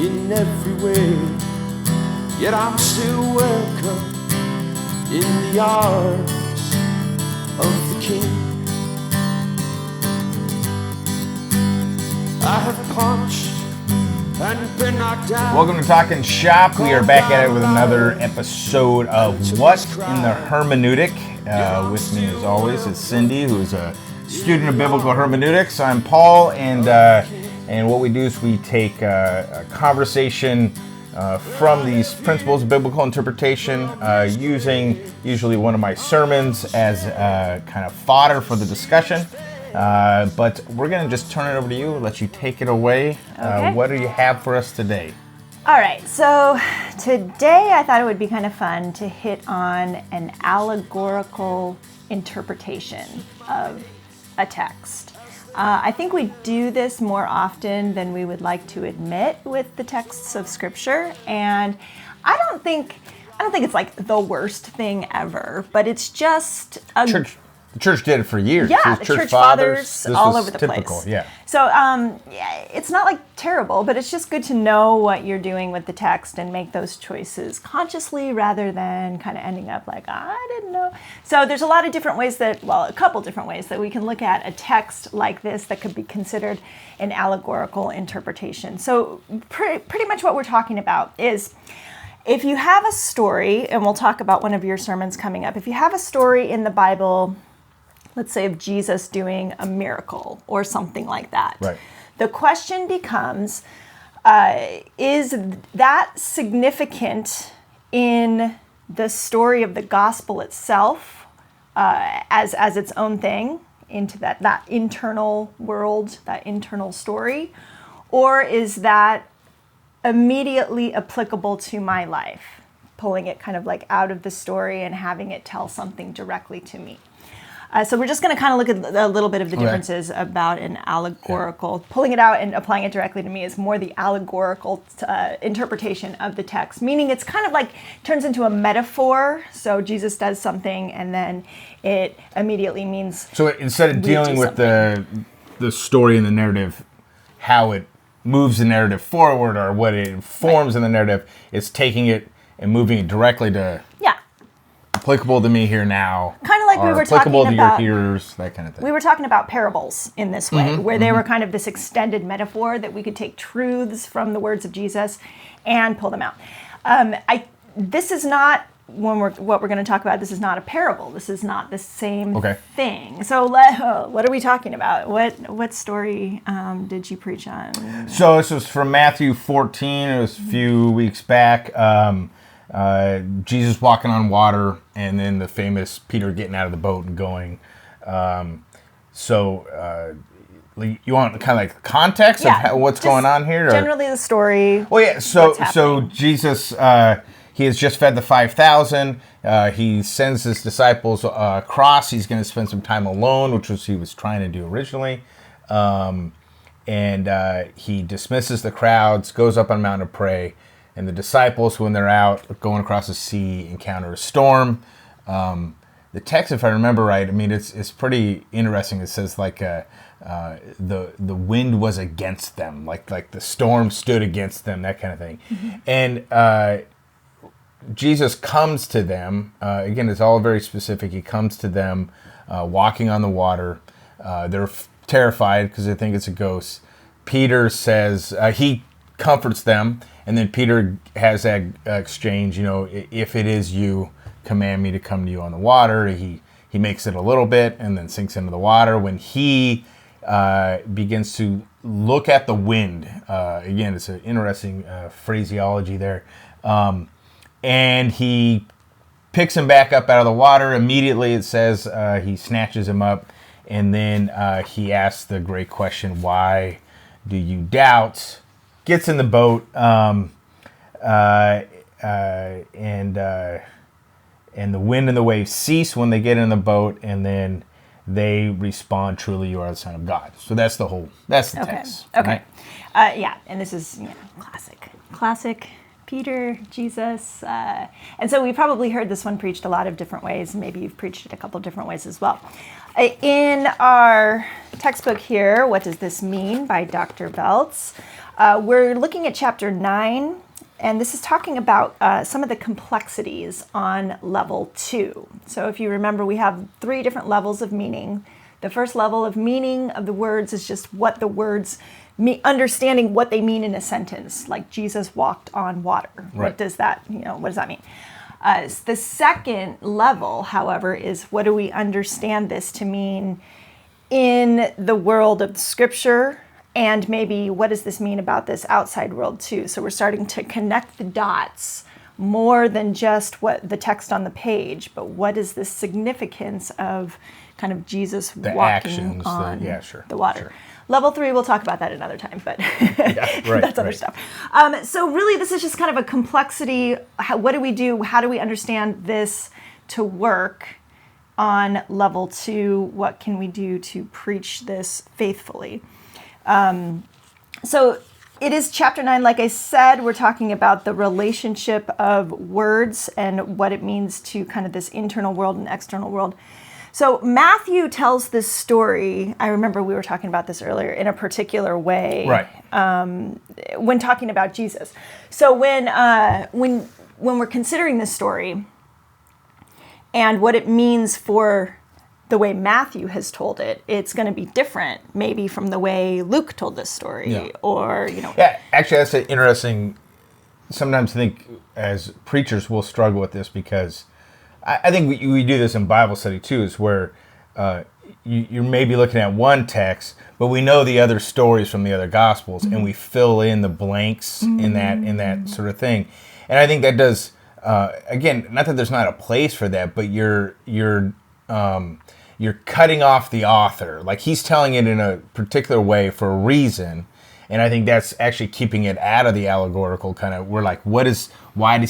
in every way, yet I'm still welcome in the arms of the King. I have punched and been knocked down. Welcome to Talking Shop. We are back at it with another episode of What in the Hermeneutic. With me, as always, is Cindy, who is a student of Biblical Hermeneutics. I'm Paul, and what we do is we take a conversation from these principles of biblical interpretation, using usually one of my sermons as kind of fodder for the discussion. But we're going to just turn it over to you, let you take it away. Okay. What do you have for us today? All right, so today I thought it would be kind of fun to hit on an allegorical interpretation of a text. I think we do this more often than we would like to admit with the texts of Scripture, and I don't think it's like the worst thing ever, but it's just a The church did it for years. Yeah, These the church fathers all over the typical, place. Yeah. So it's not like terrible, but it's just good to know what you're doing with the text and make those choices consciously rather than kind of ending up like, I didn't know. So there's a lot of different ways a couple different ways that we can look at a text like this that could be considered an allegorical interpretation. So pretty much what we're talking about is, if you have a story, and we'll talk about one of your sermons coming up, if you have a story in the Bible, let's say of Jesus doing a miracle or something like that. Right. The question becomes, is that significant in the story of the gospel itself as its own thing, into that internal world, that internal story? Or is that immediately applicable to my life, pulling it kind of like out of the story and having it tell something directly to me? So we're just going to kind of look at a little bit of the differences about an allegorical. Yeah. Pulling it out and applying it directly to me is more the allegorical interpretation of the text, meaning it's kind of like turns into a metaphor. So Jesus does something and then it immediately means. So instead of dealing with the story and the narrative, how it moves the narrative forward or what it informs in the narrative, it's taking it and moving it directly to applicable to me here now. Kind of like we were talking applicable to about your hearers, that kind of thing. We were talking about parables in this way, where they were kind of this extended metaphor that we could take truths from the words of Jesus and pull them out. This is not what we're going to talk about. This is not a parable. This is not the same thing. So what are we talking about? What story did you preach on? So this was from Matthew 14. It was a few weeks back. Jesus walking on water, and then the famous Peter getting out of the boat and going. You want kind of like context of what's going on here? Generally the story. Well, yeah. So Jesus, he has just fed the 5,000. He sends his disciples across. He's going to spend some time alone, which was he was trying to do originally. And he dismisses the crowds, goes up on a mountain to pray. And the disciples, when they're out going across the sea, encounter a storm. The text, if I remember right, I mean, it's pretty interesting. It says like the wind was against them, like the storm stood against them, that kind of thing. And Jesus comes to them. Again, it's all very specific. He comes to them walking on the water. They're terrified because they think it's a ghost. Peter says, he comforts them. And then Peter has that exchange, if it is you, command me to come to you on the water. He makes it a little bit and then sinks into the water. When he begins to look at the wind, again, it's an interesting phraseology there, and he picks him back up out of the water. Immediately, it says he snatches him up, and then he asks the great question, why do you doubt? Gets in the boat, and the wind and the waves cease when they get in the boat, and then they respond, truly you are the Son of God. So that's the text. Okay. Right? And this is classic Peter, Jesus. And so we probably heard this one preached a lot of different ways. Maybe you've preached it a couple different ways as well. In our textbook here, What Does This Mean by Dr. Voelz, We're looking at chapter 9, and this is talking about some of the complexities on level 2. So if you remember, we have 3 different levels of meaning. The first level of meaning of the words is just what the words mean, understanding what they mean in a sentence, like Jesus walked on water. Right. What does that mean? The second level, however, is what do we understand this to mean in the world of Scripture, and maybe what does this mean about this outside world too? So we're starting to connect the dots more than just what the text on the page, but what is the significance of kind of Jesus the walking actions, on the water. Sure. Level 3, we'll talk about that another time, but that's other stuff. So really, this is just kind of a complexity. What do we do? How do we understand this to work on level 2? What can we do to preach this faithfully? So it is chapter 9. Like I said, we're talking about the relationship of words and what it means to kind of this internal world and external world. So Matthew tells this story, I remember we were talking about this earlier, in a particular way, right. When talking about Jesus. So when we're considering this story and what it means for the way Matthew has told it, it's going to be different maybe from the way Luke told this story. Yeah. Or, Yeah, actually that's an interesting, sometimes I think as preachers we'll struggle with this because I think we do this in Bible study too, is where you're maybe looking at one text, but we know the other stories from the other Gospels, and we fill in the blanks in that sort of thing. And I think that does, again, not that there's not a place for that, but you're cutting off the author. Like he's telling it in a particular way for a reason. And I think that's actually keeping it out of the allegorical kind of, we're like, why does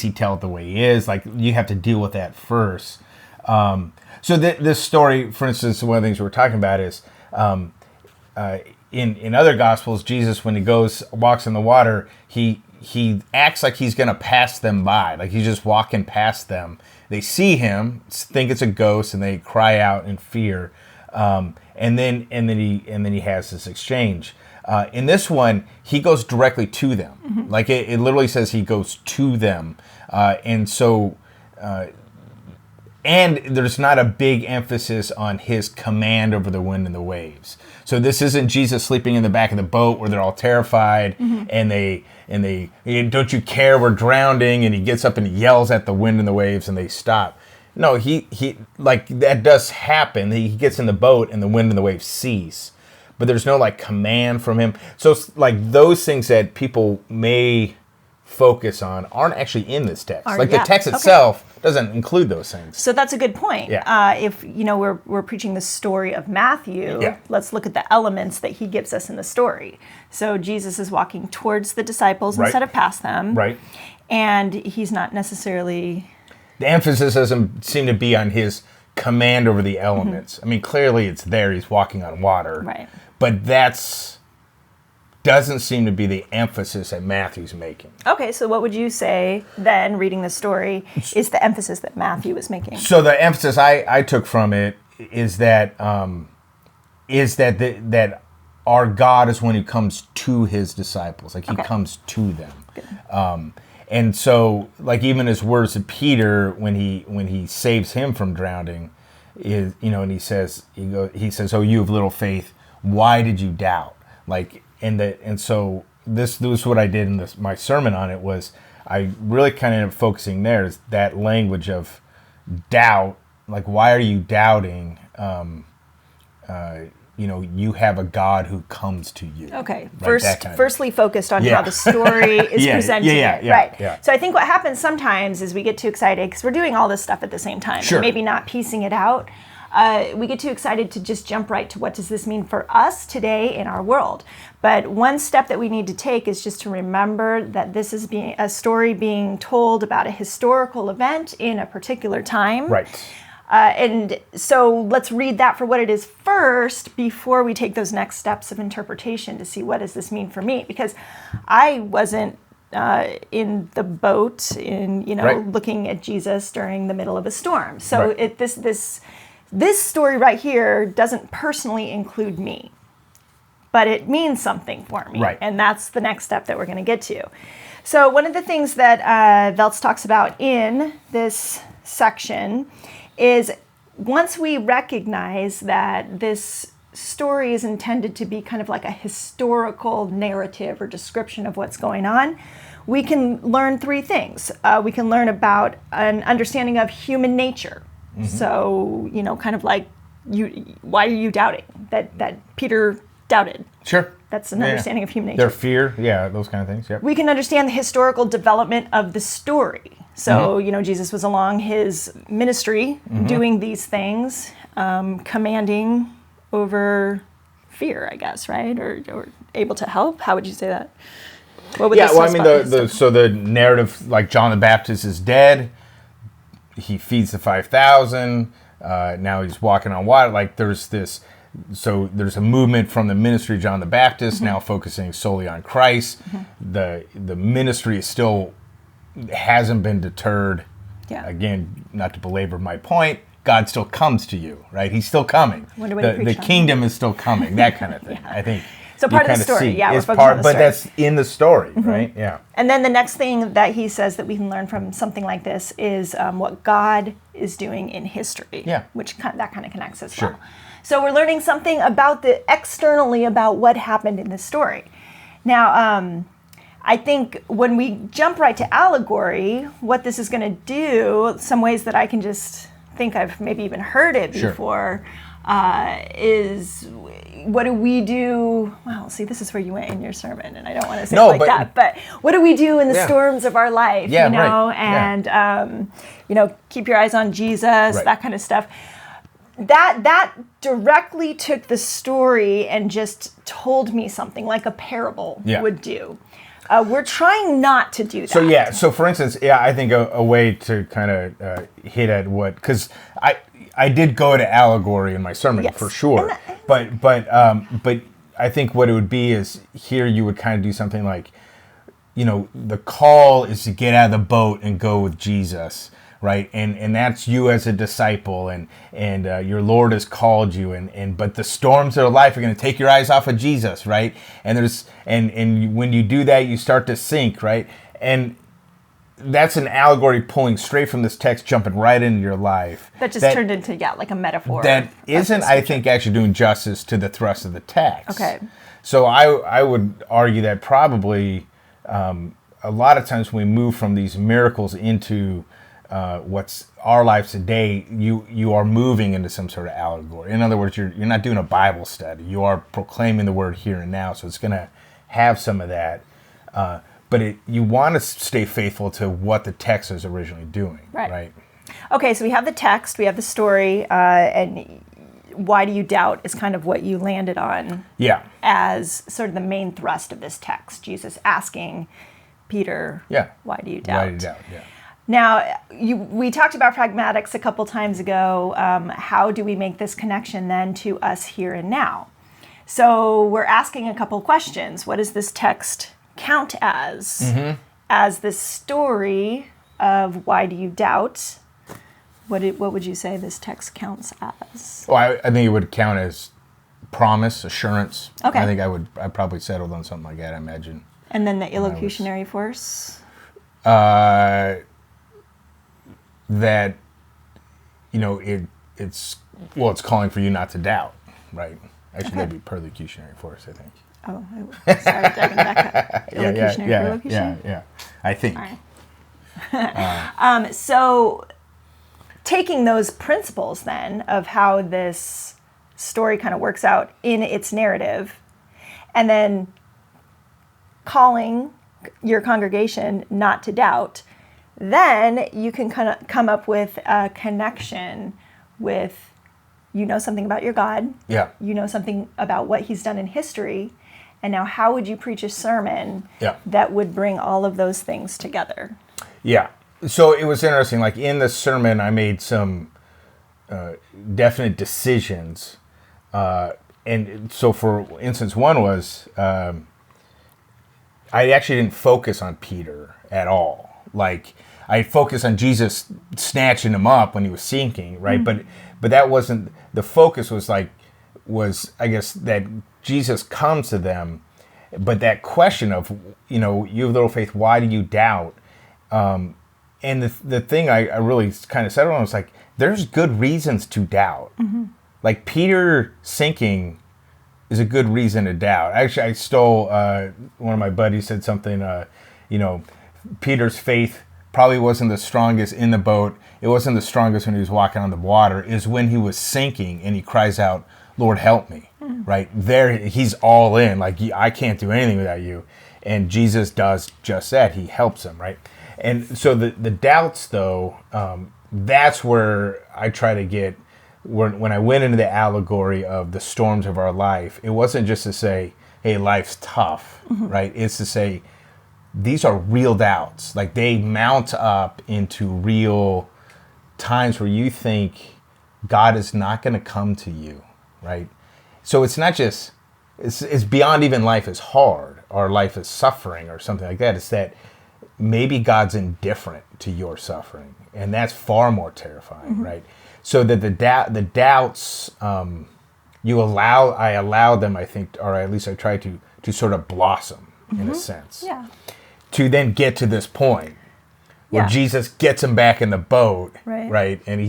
he tell it the way he is? Like, you have to deal with that first. So this story, for instance, one of the things we're talking about is, in other Gospels, Jesus, when he walks in the water, he acts like he's going to pass them by. Like he's just walking past them. They see him, think it's a ghost, and they cry out in fear. And then he has this exchange. In this one, he goes directly to them. Mm-hmm. Like it literally says he goes to them. And there's not a big emphasis on his command over the wind and the waves. So this isn't Jesus sleeping in the back of the boat where they're all terrified and they don't you care, we're drowning, and he gets up and he yells at the wind and the waves and they stop. No, he like that does happen. He gets in the boat and the wind and the waves cease. But there's no like command from him. So it's like those things that people may focus on aren't actually in this text. The text itself doesn't include those things. So that's a good point. Yeah. If we're preaching the story of Matthew, let's look at the elements that he gives us in the story. So Jesus is walking towards the disciples instead of past them. Right. And he's not necessarily... The emphasis doesn't seem to be on his command over the elements. I mean, clearly it's there. He's walking on water. Right. But doesn't seem to be the emphasis that Matthew's making. Okay, so what would you say then, reading the story, is the emphasis that Matthew is making? So the emphasis I took from it is that that our God is one who comes to his disciples. Like he comes to them. Good. And so, like even his words to Peter when he saves him from drowning, is and he says, "Oh, you have little faith. Why did you doubt?" So this was what I did in my sermon on it was I really kind of ended up focusing there is that language of doubt. Like, why are you doubting? You have a God who comes to you. Okay. Firstly focused on how the story is presenting it. Right. Yeah. So I think what happens sometimes is we get too excited because we're doing all this stuff at the same time. Sure. And maybe not piecing it out. We get too excited to just jump right to what does this mean for us today in our world. But one step that we need to take is just to remember that this is a story being told about a historical event in a particular time. Right. And so let's read that for what it is first before we take those next steps of interpretation to see what does this mean for me. Because I wasn't in the boat looking at Jesus during the middle of a storm. So this story right here doesn't personally include me. but it means something for me. Right. And that's the next step that we're going to get to. So one of the things that Voelz talks about in this section is once we recognize that this story is intended to be kind of like a historical narrative or description of what's going on, we can learn three things. We can learn about an understanding of human nature. So, kind of like, why are you doubting? That Peter doubted. Sure. That's an understanding of human nature. Their fear, those kind of things. Yep. We can understand the historical development of the story. So, Jesus was along his ministry doing these things, commanding over fear, I guess, right? Or able to help. How would you say that? What would the narrative, like John the Baptist is dead. He feeds the 5,000. Now he's walking on water. Like there's a movement from the ministry of John the Baptist now focusing solely on Christ. The ministry is still hasn't been deterred. Yeah. Again, not to belabor my point, God still comes to you, right? He's still coming. The kingdom is still coming. That kind of thing. I think. So part of the story, we're focused on the story. But that's in the story, right? Yeah. And then the next thing that he says that we can learn from something like this is what God is doing in history. Yeah. Which that kind of connects as well. So we're learning something about externally about what happened in this story. Now, I think when we jump right to allegory, what this is going to do, some ways that I can just think I've maybe even heard it before, is what do we do? Well, see, this is where you went in your sermon, and I don't want to say that. But what do we do in the storms of our life? And keep your eyes on Jesus, that kind of stuff. That directly took the story and just told me something like a parable would do. We're trying not to do that. So for instance, I think a way to kind of hit at because I did go to allegory in my sermon for sure, but I think what it would be is here you would kind of do something like, the call is to get out of the boat and go with Jesus. Right, and that's you as a disciple, and your Lord has called you, but the storms of life are going to take your eyes off of Jesus, right? And when you do that, you start to sink, right? And that's an allegory pulling straight from this text, jumping right into your life. That turned into like a metaphor. That isn't, I think, actually doing justice to the thrust of the text. Okay. So I would argue that probably a lot of times when we move from these miracles into what's our lives today, you are moving into some sort of allegory. In other words, you're not doing a Bible study. You are proclaiming the word here and now, so it's going to have some of that. But you want to stay faithful to what the text is originally doing, right? Okay, so we have the text, we have the story, and why do you doubt is kind of what you landed on as sort of the main thrust of this text. Jesus asking Peter, why do you doubt? Why do you doubt, Now, we talked about pragmatics a couple times ago. How do we make this connection then to us here and now? So we're asking a couple questions. What does this text count as? As the story of why do you doubt? What would you say this text counts as? Well, I think it would count as promise, assurance. Okay. I think I probably settled on something like that, I imagine. And then the illocutionary force? That it's calling for you not to doubt, right? Actually, that'd be perlocutionary force, I think. Oh, sorry, diving back up. Illocutionary, yeah. I think. All right. So, taking those principles then of how this story kind of works out in its narrative, and then calling your congregation not to doubt, then you can kind of come up with a connection with, something about your God. Yeah. You know something about what he's done in history. And now how would you preach a sermon that would bring all of those things together? Yeah. So it was interesting. Like in the sermon, I made some definite decisions. And so for instance, one was I actually didn't focus on Peter at all. Like I focused on Jesus snatching him up when he was sinking, right? Mm-hmm. But that wasn't the focus. Was I guess that Jesus comes to them, but that question of, you have little faith, why do you doubt? And the thing I really kind of settled on was like, there's good reasons to doubt. Mm-hmm. Like Peter sinking is a good reason to doubt. Actually, I stole, one of my buddies said something, Peter's faith probably wasn't the strongest in the boat. It wasn't the strongest when he was walking on the water. Is when he was sinking and he cries out, Lord, help me. Mm. Right there, he's all in. Like, I can't do anything without you. And Jesus does just that. He helps him, right? And so the doubts, though, that's where I try to get, when I went into the allegory of the storms of our life, it wasn't just to say, hey, life's tough, mm-hmm. right? It's to say, these are real doubts. Like, they mount up into real times where you think God is not going to come to you, right? So it's not just, it's beyond even life is hard or life is suffering or something like that. It's that maybe God's indifferent to your suffering, and that's far more terrifying, mm-hmm. right? So that the doubts, I allow them, I think, or at least I try to sort of blossom, mm-hmm. in a sense. Yeah. To then get to this point where Jesus gets him back in the boat, right? And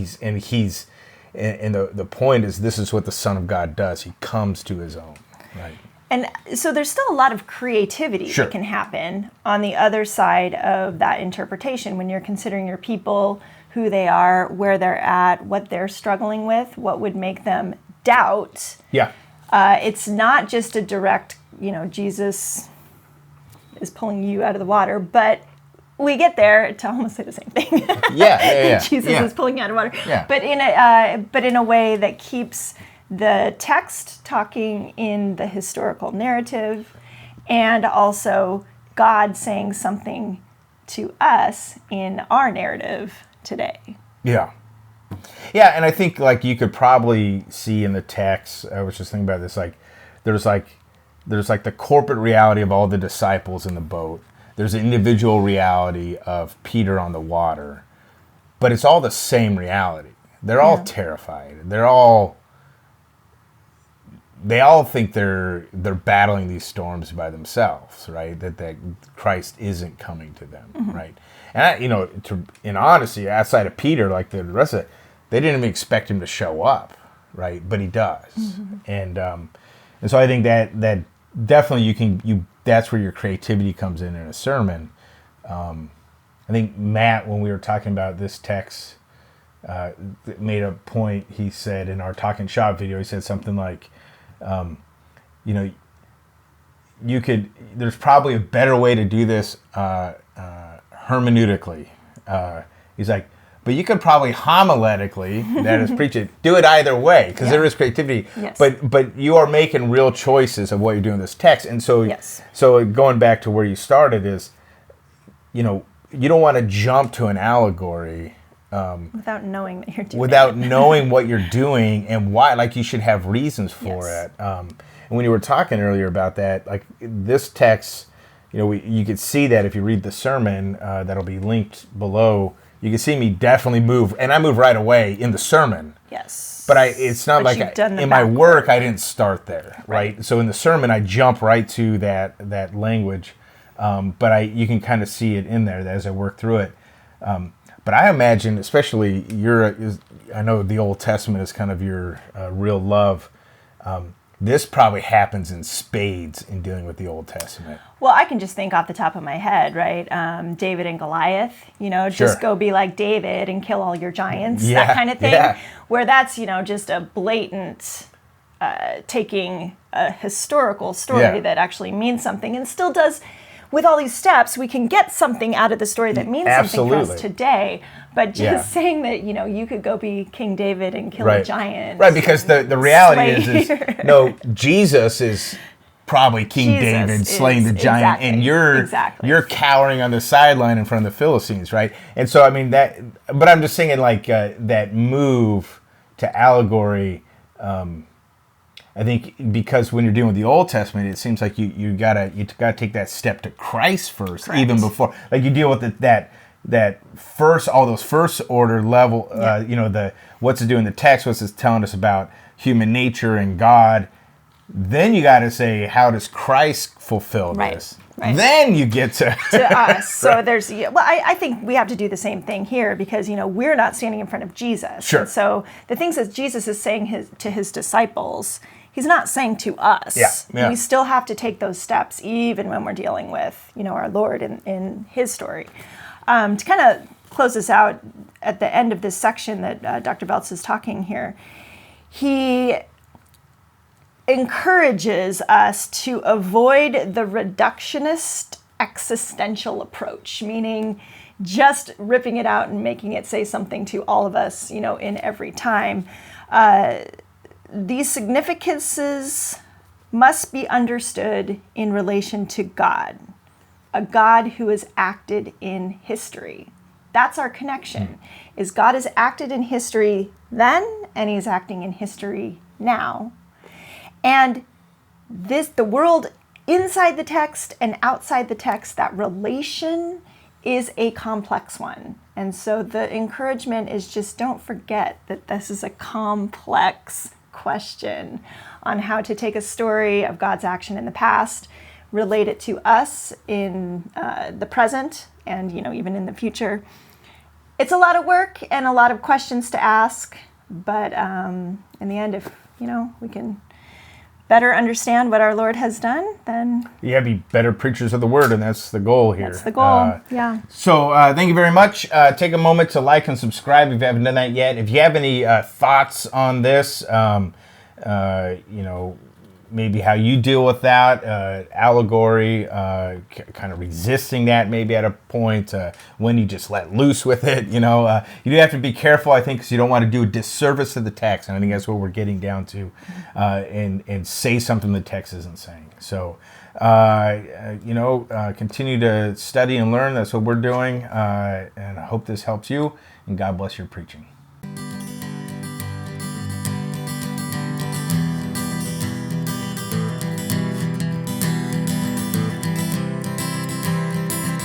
the point is, this is what the Son of God does. He comes to his own, right? And so there's still a lot of creativity that can happen on the other side of that interpretation when you're considering your people, who they are, where they're at, what they're struggling with, what would make them doubt. Yeah. It's not just a direct, Jesus is pulling you out of the water, but we get there to almost say the same thing. Yeah. Jesus is pulling you out of water. Yeah. But in a way that keeps the text talking in the historical narrative, and also God saying something to us in our narrative today. Yeah. Yeah, and I think like you could probably see in the text, I was just thinking about this, like there's the corporate reality of all the disciples in the boat. There's the individual reality of Peter on the water. But it's all the same reality. They're all terrified. They all think they're battling these storms by themselves, right? That Christ isn't coming to them, mm-hmm. right? And in honesty, outside of Peter, like the rest of it, they didn't even expect him to show up, right? But he does, mm-hmm. and so I think that definitely that's where your creativity comes in a sermon. I think Matt, when we were talking about this text, made a point. He said in our Talking Shop video, he said something like, there's probably a better way to do this hermeneutically. He's like, but you could probably homiletically, that is preaching, do it either way, because there is creativity. Yes. But you are making real choices of what you're doing in this text. And so, so going back to where you started is, you don't want to jump to an allegory without knowing that you're doing without knowing what you're doing and why. Like, you should have reasons for it. And when you were talking earlier about that, like this text, you could see that if you read the sermon that'll be linked below. You can see me definitely move, and I move right away in the sermon. Yes. But it's not like in my work I didn't start there, right? So in the sermon I jump right to that language, but you can kind of see it in there as I work through it. But I imagine, especially I know the Old Testament is kind of your real love. This probably happens in spades in dealing with the Old Testament. Well, I can just think off the top of my head, right? David and Goliath, just go be like David and kill all your giants, that kind of thing. Yeah. Where that's, just a blatant taking a historical story that actually means something and still does. With all these steps, we can get something out of the story that means something for us today. But just saying that, you could go be King David and kill a giant. Right, because the reality is no, Jesus is probably King David slaying the giant, and you're cowering on the sideline in front of the Philistines, right? And so, I mean, but I'm just saying, like, that move to allegory, I think because when you're dealing with the Old Testament, it seems like you gotta take that step to Christ first, even before, like, you deal with that first, all those first order level, what's it doing in the text, what's it telling us about human nature and God, Then you got to say, how does Christ fulfill Right, this? right. Then you get to us. So there's, I think we have to do the same thing here because, we're not standing in front of Jesus. Sure. And so the things that Jesus is saying to his disciples, he's not saying to us. Yeah. We still have to take those steps even when we're dealing with, our Lord in his story. To kind of close this out at the end of this section that Dr. Voelz is talking here, he encourages us to avoid the reductionist existential approach, meaning just ripping it out and making it say something to all of us, in every time. These significances must be understood in relation to God, a God who has acted in history. That's our connection, is God has acted in history then, and he's acting in history now. And the world inside the text and outside the text, that relation is a complex one. And so the encouragement is just don't forget that this is a complex question on how to take a story of God's action in the past, relate it to us in the present, and even in the future. It's a lot of work and a lot of questions to ask, but in the end, if we can better understand what our Lord has done, then be better preachers of the word, and that's the goal here. That's the goal. So thank you very much. Take a moment to like and subscribe if you haven't done that yet. If you have any thoughts on this, maybe how you deal with that, allegory, kind of resisting that maybe at a point, when you just let loose with it, you do have to be careful, I think, because you don't want to do a disservice to the text, and I think that's what we're getting down to, and say something the text isn't saying. So, continue to study and learn. That's what we're doing, and I hope this helps you, and God bless your preaching.